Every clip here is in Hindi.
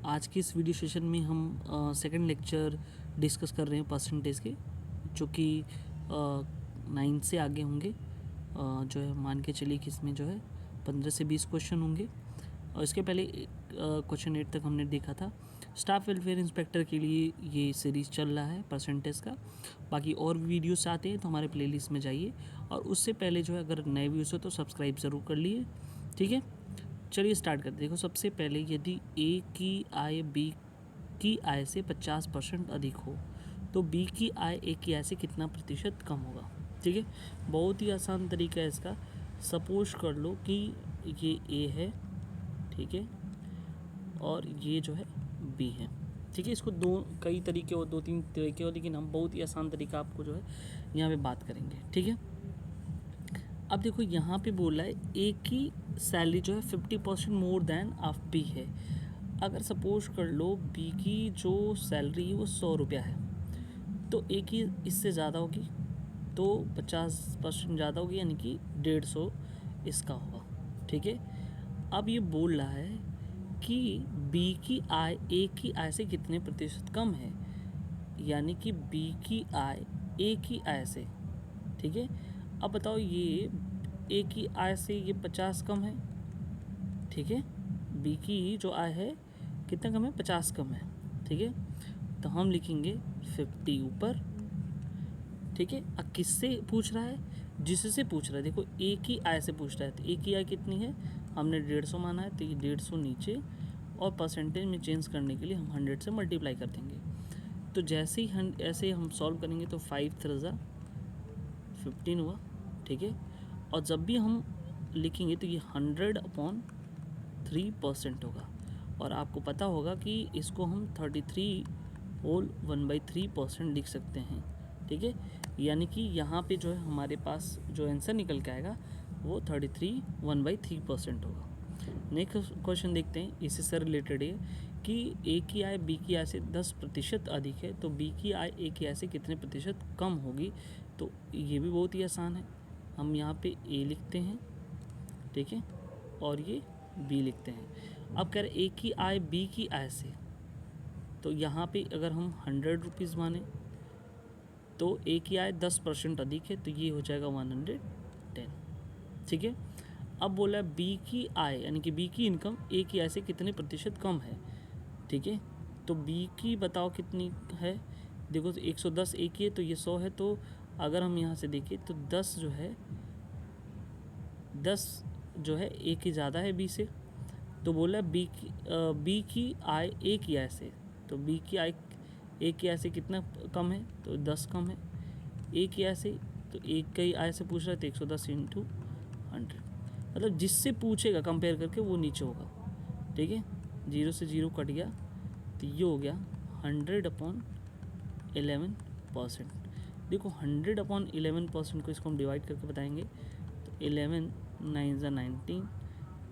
आज की इस वीडियो सेशन में हम सेकंड लेक्चर डिस्कस कर रहे हैं परसेंटेज के, जो कि 9 से आगे होंगे। जो है मान के चलिए कि इसमें जो है 15 से 20 क्वेश्चन होंगे। और इसके पहले क्वेश्चन 8 तक हमने देखा था। स्टाफ वेलफेयर इंस्पेक्टर के लिए ये सीरीज़ चल रहा है परसेंटेज का। बाकी और वीडियोस आते हैं तो हमारे प्लेलिस्ट में जाइए, और उससे पहले जो है अगर नए व्यूज़ हो तो सब्सक्राइब ज़रूर कर लिए, ठीक है। चलिए स्टार्ट करते हैं। देखो, सबसे पहले यदि ए की आय बी की आय से 50% अधिक हो तो बी की आय ए की आय से कितना प्रतिशत कम होगा, ठीक है। बहुत ही आसान तरीका है इसका। सपोज कर लो कि ये ए है, ठीक है, और ये जो है बी है, ठीक है। इसको कई तरीके हो, 2-3 तरीके हो, लेकिन हम बहुत ही आसान तरीका आपको जो है यहाँ पे बात करेंगे, ठीक है। अब देखो, यहाँ पे बोला है ए की सैलरी जो है 50% मोर देन ऑफ बी है। अगर सपोज कर लो बी की जो सैलरी है वो 100 रुपया है, तो ए की इससे ज़्यादा होगी, तो 50% ज़्यादा होगी, यानी कि 150 इसका होगा, ठीक है। अब ये बोल रहा है कि बी की आय ए की आय से कितने प्रतिशत कम है, यानी कि बी की आय ए की आय से, ठीक है। अब बताओ, ये ए की आय से ये 50 कम है, ठीक है। बी की जो आय है कितना कम है, 50 कम है, ठीक है। तो हम लिखेंगे 50 ऊपर, ठीक है। अब किससे पूछ रहा है, जिससे पूछ रहा है। देखो, ए की आय से पूछ रहा है, तो ए की आय कितनी है, हमने 150 माना है, तो ये 150 नीचे, और परसेंटेज में चेंज करने के लिए हम 100 से मल्टीप्लाई कर देंगे। तो जैसे ही ऐसे हम सॉल्व करेंगे तो 5 3 15 हुआ, ठीक है। और जब भी हम लिखेंगे तो ये 100/3% होगा, और आपको पता होगा कि इसको हम 33 होल 1/3% लिख सकते हैं, ठीक है। यानी कि यहाँ पे जो है हमारे पास जो आंसर निकल के आएगा वो 33 1/3% होगा। नेक्स्ट क्वेश्चन देखते हैं, इसी से रिलेटेड है कि ए की आय बी की आय से 10% अधिक है, तो बी की आय ए की आय से कितने प्रतिशत कम होगी। तो ये भी बहुत ही आसान है। हम यहाँ पे ए लिखते हैं, ठीक है, और ये बी लिखते हैं। अब कह रहे ए की आय बी की आय से, तो यहाँ पे अगर हम 100 रुपीज़ माने तो ए की आय 10% अधिक है, तो ये हो जाएगा 110, ठीक है। अब बोला बी की आय, यानी कि बी की इनकम ए की आय से कितने प्रतिशत कम है, ठीक है। तो बी की बताओ कितनी है। देखो, 110 ए की है, तो ये 100 है, तो अगर हम यहाँ से देखें तो 10 जो है ए की ज़्यादा है बी से। तो बोला बी की आय ए की आय से, तो बी की आय ए की आय से कितना कम है, तो 10 कम है। ए की आय से, तो ए की आय से पूछ रहा है, तो 110 × 100, मतलब जिससे पूछेगा कंपेयर करके वो नीचे होगा, ठीक है। 0 से 0 कट गया, तो ये हो गया 100/11%। देखो, 100/11% को इसको हम डिवाइड करके बताएंगे, तो 11 9 × 19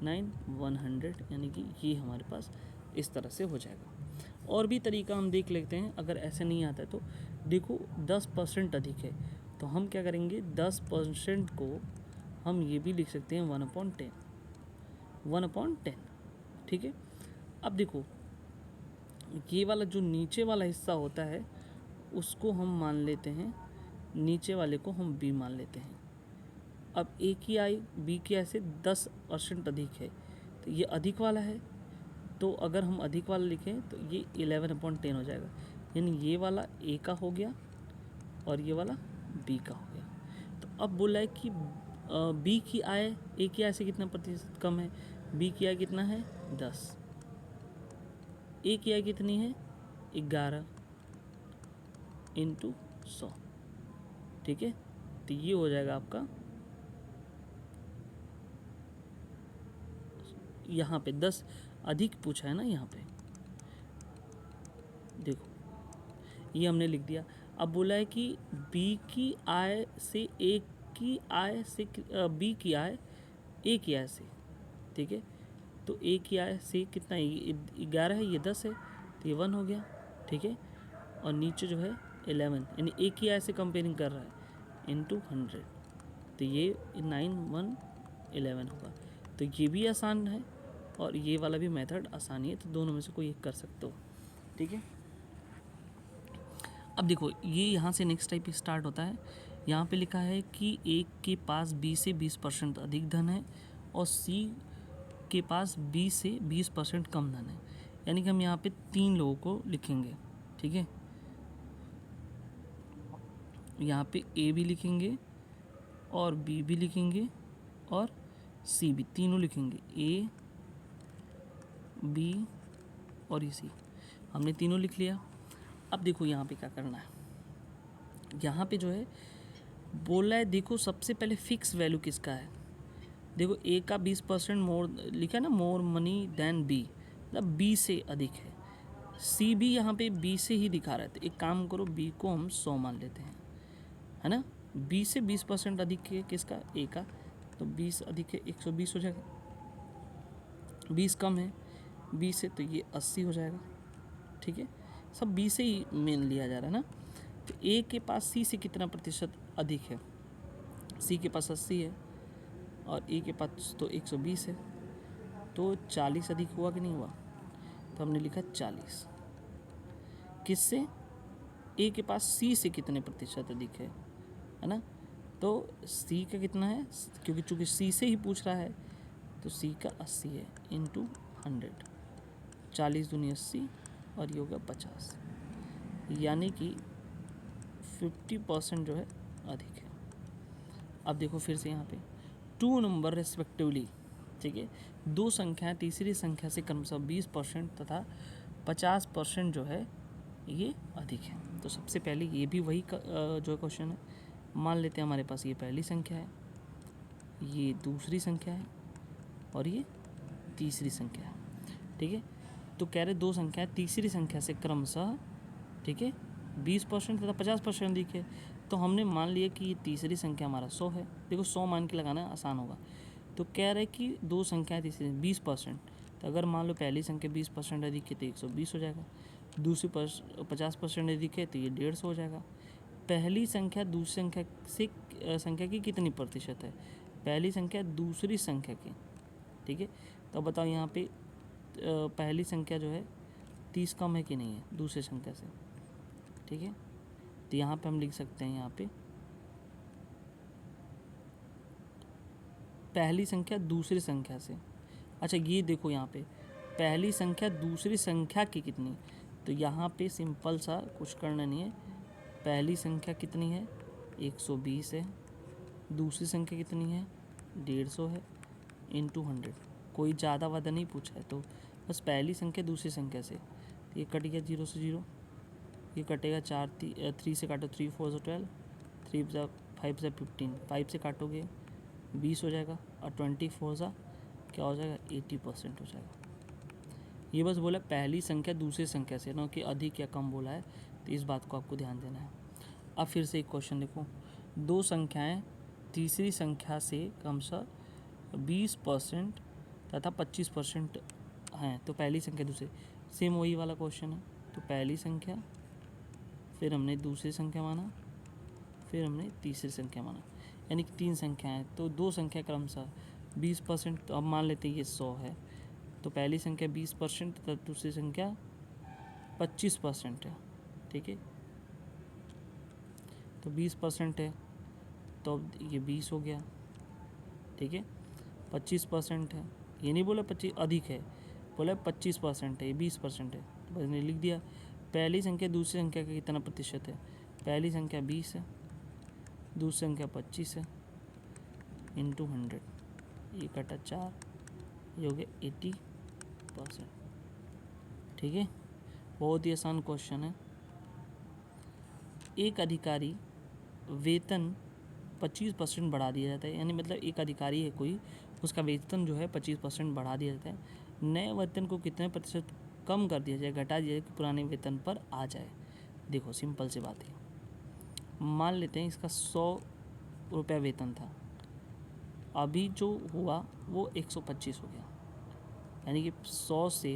9 100, यानी कि ये हमारे पास इस तरह से हो जाएगा। और भी तरीका हम देख लेते हैं, अगर ऐसे नहीं आता है तो देखो 10% अधिक है, तो हम क्या करेंगे, 10% को हम ये भी लिख सकते हैं 1/10, ठीक है। अब देखो, ये वाला जो नीचे वाला हिस्सा होता है उसको हम मान लेते हैं, नीचे वाले को हम बी मान लेते हैं। अब ए की आय बी की आय से 10% अधिक है, तो ये अधिक वाला है, तो अगर हम अधिक वाला लिखें तो ये 11/10 हो जाएगा, यानी ये वाला ए का हो गया और ये वाला बी का हो गया। तो अब बोला है कि बी की आय ए की आय से कितना प्रतिशत कम है। बी की आय कितना है, 10, ए की आय कितनी है, 11 × 100, ठीक है। तो ये हो जाएगा आपका, यहाँ पे 10 अधिक पूछा है ना, यहाँ पे देखो ये हमने लिख दिया। अब बोला है कि बी की आय से ए की आय से बी की आय ए की आय से, ठीक है। तो ए की आय से कितना, 11 है, ये 10 है, तो ये 1 हो गया, ठीक है। और नीचे जो है 11, यानी ए की आय से कंपेयरिंग कर रहा है, × 100, तो ये 9 1 11 होगा। तो ये भी आसान है, और ये वाला भी मेथड आसान ही है, तो दोनों में से कोई एक कर सकते हो। ठीक है, अब देखो ये यहाँ से नेक्स्ट टाइप स्टार्ट होता है। यहाँ पे लिखा है कि ए के पास बी से 20% अधिक धन है और सी के पास बी से 20% कम धन है। यानी कि हम यहाँ पे 3 लोगों को लिखेंगे। ठीक है, यहाँ पे ए भी लिखेंगे और बी भी लिखेंगे और सी भी, तीनों लिखेंगे, ए बी और ये सी। हमने तीनों लिख लिया। अब देखो यहाँ पे क्या करना है। यहाँ पे जो है बोला है, देखो सबसे पहले फिक्स वैल्यू किसका है। देखो ए का 20% मोर लिखा है ना, मोर मनी देन बी, मतलब बी से अधिक है। सी भी यहाँ पे बी से ही दिखा रहा है, तो एक काम करो, बी को हम 100 मान लेते हैं, है ना। बी से 20% अधिक है किसका, ए का, तो 20 अधिक है 120 हो जाएगा। 20 कम है बी से, तो ये 80 हो जाएगा। ठीक है, सब बी से ही मेन लिया जा रहा है ना। तो ए के पास सी से कितना प्रतिशत अधिक है, सी के पास 80 है और ए के पास तो 120 है, तो 40 अधिक हुआ कि नहीं हुआ, तो हमने लिखा 40। किससे, ए के पास सी से कितने प्रतिशत अधिक है ना। तो सी का कितना है, क्योंकि चूँकि सी से ही पूछ रहा है, तो सी का 80 है इंटू 100, 40 दूनी 80 और ये होगा 50, यानी कि 50% जो है अधिक है। अब देखो फिर से यहाँ पे 2 नंबर रेस्पेक्टिवली, ठीक है, 2 संख्याएं तीसरी संख्या से क्रमशः 20% तथा 50% जो है ये अधिक है। तो सबसे पहले ये भी वही जो क्वेश्चन है, मान लेते हैं हमारे पास ये पहली संख्या है, ये दूसरी संख्या है और ये तीसरी संख्या है। ठीक है, तो कह रहे 2 संख्याएं तीसरी संख्या से क्रमशः, ठीक है, 20% तथा 50% अधिक है। तो हमने मान लिया कि ये तीसरी संख्या हमारा 100 है। देखो 100 मान के लगाना आसान होगा। तो कह रहे कि 2 संख्याएं तीसरी 20%, तो अगर मान लो पहली संख्या 20% अधिक है तो 120 हो जाएगा, दूसरी 50% अधिक है तो ये 150 हो जाएगा। पहली संख्या दूसरी संख्या से संख्या की कितनी प्रतिशत है, पहली संख्या दूसरी संख्या की। ठीक है, तो बताओ यहाँ पे पहली संख्या जो है 30 कम है कि नहीं है दूसरी संख्या से। ठीक है, तो यहाँ पे हम लिख सकते हैं, यहाँ पे पहली संख्या दूसरी संख्या से। अच्छा ये देखो यहाँ पे पहली संख्या दूसरी संख्या की कितनी, तो यहाँ पे सिंपल सा कुछ करना नहीं है। पहली संख्या कितनी है 120 है, दूसरी संख्या कितनी है 150 है, इंटू 100। कोई ज़्यादा वादा नहीं पूछा है, तो बस पहली संख्या दूसरी संख्या से। तो ये कट गया 0 से 0, ये कटेगा 3 से काटो 3 4 12, 3 5 से 15, 5 से काटोगे 20 हो जाएगा और 24 सा क्या हो जाएगा 80% हो जाएगा। ये बस बोला पहली संख्या दूसरी संख्या से, ना कि अधिक या कम बोला है, तो इस बात को आपको ध्यान देना है। अब फिर से एक क्वेश्चन देखो, 2 संख्याएं तीसरी संख्या से क्रमशः 20% तथा 25% हैं, तो पहली संख्या दूसरी, सेम वही वाला क्वेश्चन है। तो पहली संख्या, फिर हमने दूसरी संख्या माना, फिर हमने तीसरी संख्या माना, यानी कि 3 संख्याएं। तो 2 संख्या क्रमशः 20%, तो अब मान लेते हैं ये 100 है, तो पहली संख्या 20% तथा दूसरी संख्या 25% है। ठीक है, तो 20% है तो अब ये 20 हो गया। ठीक है, 25% है, ये नहीं बोला 25 अधिक है, बोला 25% है, ये 20% है, तो मैंने लिख दिया। पहली संख्या दूसरी संख्या का कितना प्रतिशत है, पहली संख्या 20 है, दूसरी संख्या 25 है, इंटू 100, ये कटा 4, ये हो गया 80%। ठीक है, बहुत ही आसान क्वेश्चन है। एक अधिकारी वेतन 25% बढ़ा दिया जाता है, यानी मतलब एक अधिकारी है कोई, उसका वेतन जो है 25% बढ़ा दिया जाता है। नए वेतन को कितने प्रतिशत कम कर दिया जाए, घटा दिया जाए कि पुराने वेतन पर आ जाए। देखो सिंपल सी बात है, मान लेते हैं इसका 100 रुपया वेतन था, अभी जो हुआ वो 125 हो गया, यानी कि 100 से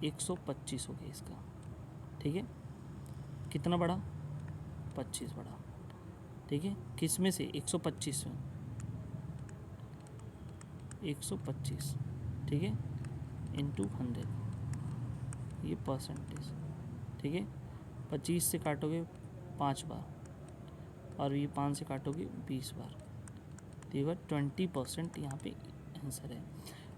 125 हो गया इसका। ठीक है, कितना बढ़ा 25 बढ़ा। ठीक है, किस में से 125 में, 125 ठीक है, इंटू 100, ये परसेंटेज, ठीक है। 25 से काटोगे 5 बार और ये 5 से काटोगे 20 बार, तो ये 20% यहाँ पे आंसर है।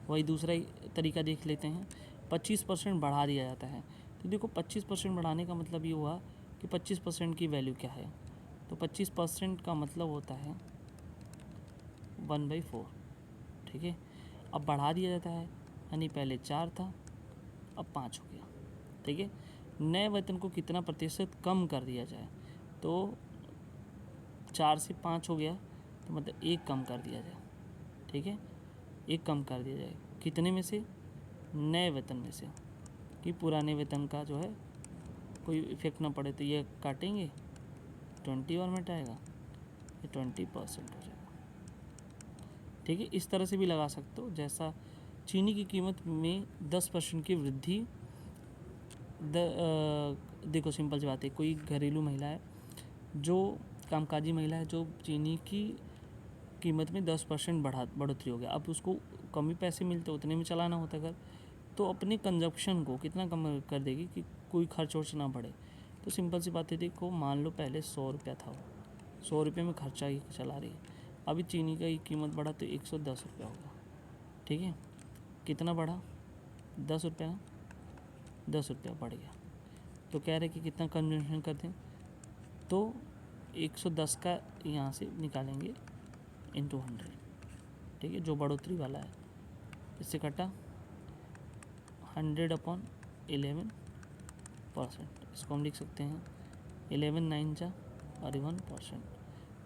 वही दूसरा तरीका देख लेते हैं, 25% बढ़ा दिया जाता है। तो देखो 25% बढ़ाने का मतलब ये हुआ कि 25% की वैल्यू क्या है, तो 25% का मतलब होता है 1/4, ठीक है। अब बढ़ा दिया जाता है, यानी पहले 4 था अब 5 हो गया, ठीक है। नए वेतन को कितना प्रतिशत कम कर दिया जाए, तो 4 से 5 हो गया, तो मतलब 1 कम कर दिया जाए, ठीक है। 1 कम कर दिया जाए, कितने में से, नए वेतन में से, कि पुराने वेतन का जो है कोई इफेक्ट ना पड़े, तो ये काटेंगे 20 और मिट आएगा, ये 20% हो जाएगा, ठीक है। इस तरह से भी लगा सकते हो, जैसा चीनी की कीमत में 10% की वृद्धि, देखो सिंपल सी बात है, कोई घरेलू महिला है, जो कामकाजी महिला है, जो चीनी की कीमत में 10% बढ़ोतरी हो गया, अब उसको कम ही पैसे मिलते, उतने में चलाना होता घर, तो अपने कंजप्शन को कितना कम कर देगी कि कोई खर्च वर्च ना बढ़े। तो सिंपल सी बात है, देखो मान लो पहले 100 रुपया था, वो 100 रुपये में खर्चा ही चला रही है, अभी चीनी का ही कीमत बढ़ा तो 110 रुपया होगा, ठीक है। कितना बढ़ा, 10 रुपया, 10 रुपया बढ़ गया, तो कह रहे कि कितना कंजम्पशन करते हैं, तो 110 का यहाँ से निकालेंगे इंटू 100, ठीक है, जो बढ़ोतरी वाला है, इससे कटा 100/11%, इसको हम लिख सकते हैं 11 9 जा और 1%,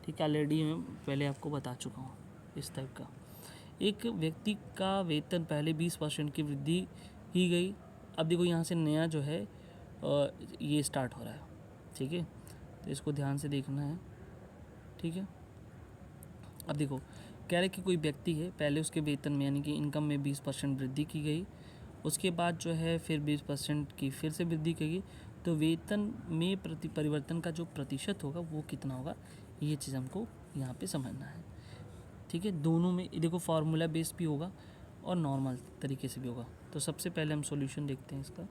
ठीक है। ऑलरेडी मैं पहले आपको बता चुका हूँ इस टाइप का। एक व्यक्ति का वेतन पहले 20% की वृद्धि की गई, अब देखो यहाँ से नया जो है ये स्टार्ट हो रहा है, ठीक है, तो इसको ध्यान से देखना है, ठीक है। अब देखो कह रहे कि कोई व्यक्ति है, पहले उसके वेतन में यानी कि इनकम में 20% वृद्धि की गई, उसके बाद जो है फिर 20% की फिर से वृद्धि की गई, तो वेतन में परिवर्तन का जो प्रतिशत होगा वो कितना होगा, ये चीज़ हमको यहाँ पे समझना है, ठीक है। दोनों में देखो फार्मूला बेस भी होगा और नॉर्मल तरीके से भी होगा। तो सबसे पहले हम सॉल्यूशन देखते हैं इसका।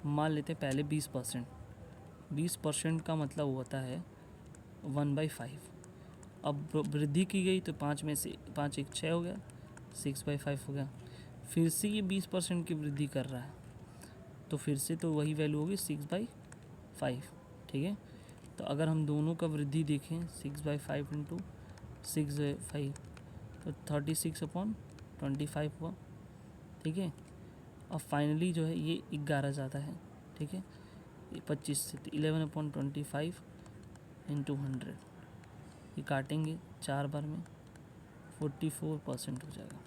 मान लेते हैं पहले 20% का मतलब होता है 1/5, अब वृद्धि की गई तो 5 में से 5 1 6 हो गया, 6/5 हो गया, फिर से ये 20% की वृद्धि कर रहा है, तो फिर से तो वही वैल्यू होगी 6/5, ठीक है। तो अगर हम दोनों का वृद्धि देखें 6/5 इंटू 6/5, तो 36/25 हुआ, ठीक है। अब फाइनली जो है ये 11 जाता है, ठीक है, ये 25 से 11/25 इंटू 100, ये काटेंगे 4 बार में, 44% हो जाएगा,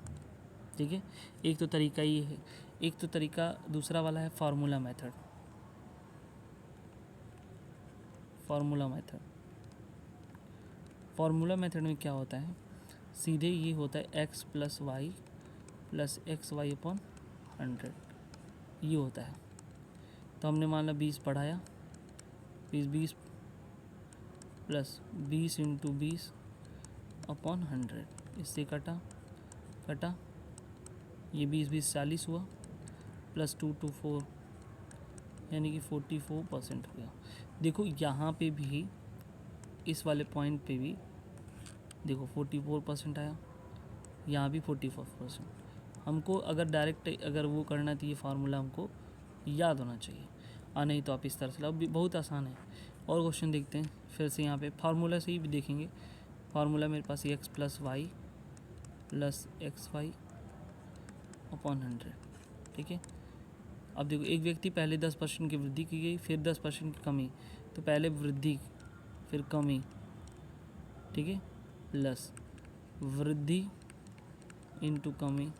ठीक है। एक तो तरीका ये है, एक तो तरीका दूसरा वाला है फार्मूला मेथड। फार्मूला मेथड में क्या होता है, सीधे ये होता है x + y + xy/100, ये होता है। तो हमने मान ला 20 बढ़ाया, 20 प्लस 20 इंटू 20/100, इससे कटा ये 20 40 हुआ, प्लस 2 2 4, यानी कि 44% हो गया। देखो यहाँ पे भी, इस वाले पॉइंट पे भी देखो 44% आया, यहाँ भी 44%। हमको अगर डायरेक्ट अगर वो करना है तो ये फार्मूला हमको याद होना चाहिए, नहीं तो आप इस तरह से लाओ, बहुत आसान है। और क्वेश्चन देखते हैं फिर से, यहाँ पे फार्मूला से ही भी देखेंगे। फार्मूला मेरे पास x + y + xy/100, ठीक है। अब देखो एक व्यक्ति पहले 10% की वृद्धि की गई, फिर 10% की कमी, तो पहले वृद्धि फिर कमी, ठीक है, प्लस वृद्धि इंटू कमी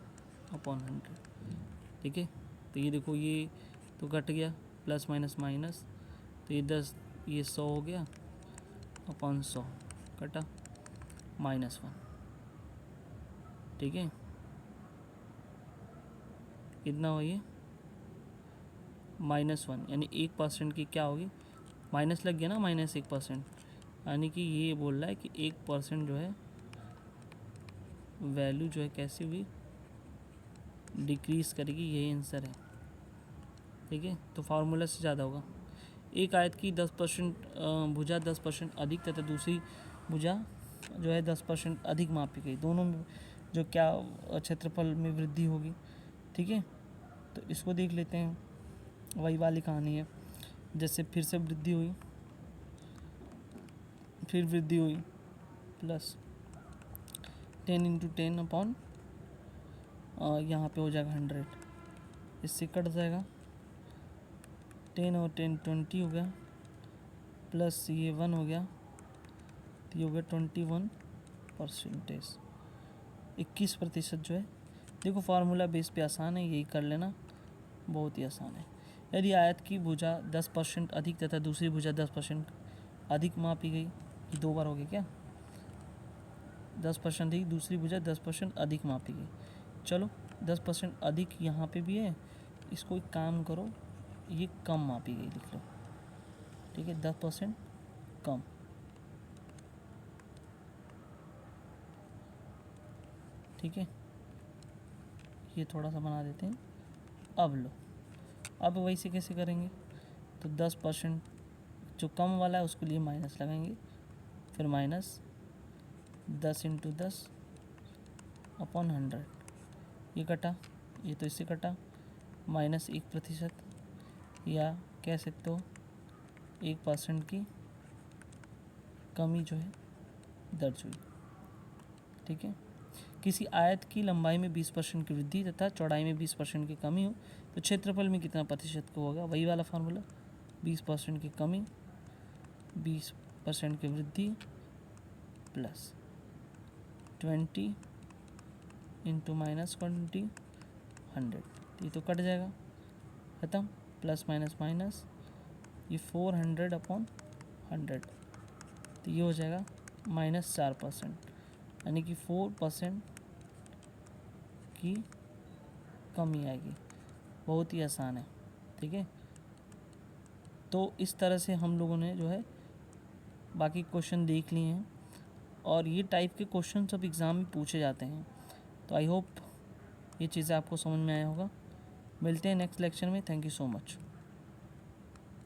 अपॉन 100, ठीक है। तो ये देखो ये तो कट गया, प्लस माइनस माइनस, तो ये 10 ये 100 हो गया अपॉन 100, कटा -1, ठीक है। कितना हो ये -1, यानी 1% की क्या होगी, माइनस लग गया ना, -1%, यानी कि ये बोल रहा है कि 1% जो है वैल्यू जो है कैसी हुई, डिक्रीज़ करेगी, यही आंसर है। ठीक है, तो फार्मूला से ज़्यादा होगा। एक आयत की 10% भुजा 10% अधिक तथा दूसरी भुजा जो है 10% अधिक मापी गई, दोनों में जो क्या क्षेत्रफल में वृद्धि होगी। ठीक है, तो इसको देख लेते हैं, वही वाली कहानी है। जैसे फिर से वृद्धि हुई, फिर वृद्धि हुई, प्लस 10 × 10 अपॉन यहाँ पे हो जाएगा 100, इससे कट जाएगा 10 और 10 20 हो गया, प्लस ये 1 हो गया, तो ये हो गया 21%, 21% जो है। देखो फार्मूला बेस पे आसान है, यही कर लेना, बहुत ही आसान है। यदि आयत की भुजा 10% अधिक तथा दूसरी भुजा 10% अधिक मापी गई, ये 2 बार हो गया क्या, 10% अधिक, दूसरी भुजा 10% अधिक मापी गई। चलो 10% अधिक यहाँ पे भी है, इसको एक काम करो, ये कम मापी गई लिख लो। ठीक है, 10% कम। ठीक है, ये थोड़ा सा बना देते हैं। अब लो, अब वैसे कैसे करेंगे, तो 10% जो कम वाला है उसके लिए माइनस लगाएंगे, फिर माइनस 10 × 10 अपॉन 100, ये कटा, ये तो इससे कटा, माइनस 1%, या कह सकते हो 1% की कमी जो है दर्ज हुई। ठीक है, किसी आयत की लंबाई में 20% की वृद्धि तथा चौड़ाई में 20% की कमी हो तो क्षेत्रफल में कितना प्रतिशत को होगा, वही वाला फार्मूला, 20% की कमी 20% की वृद्धि प्लस 20 × -20 100, ये तो कट जाएगा, खत्म, प्लस माइनस माइनस, ये 400 अपॉन 100, तो ये हो जाएगा -4%, यानी कि 4% की कमी आएगी। बहुत ही आसान है। ठीक है, तो इस तरह से हम लोगों ने जो है बाकी क्वेश्चन देख लिए हैं, और ये टाइप के क्वेश्चन सब एग्ज़ाम में पूछे जाते हैं। तो आई होप ये चीज़ें आपको समझ में आया होगा। मिलते हैं नेक्स्ट लेक्चर में। Thank you so much.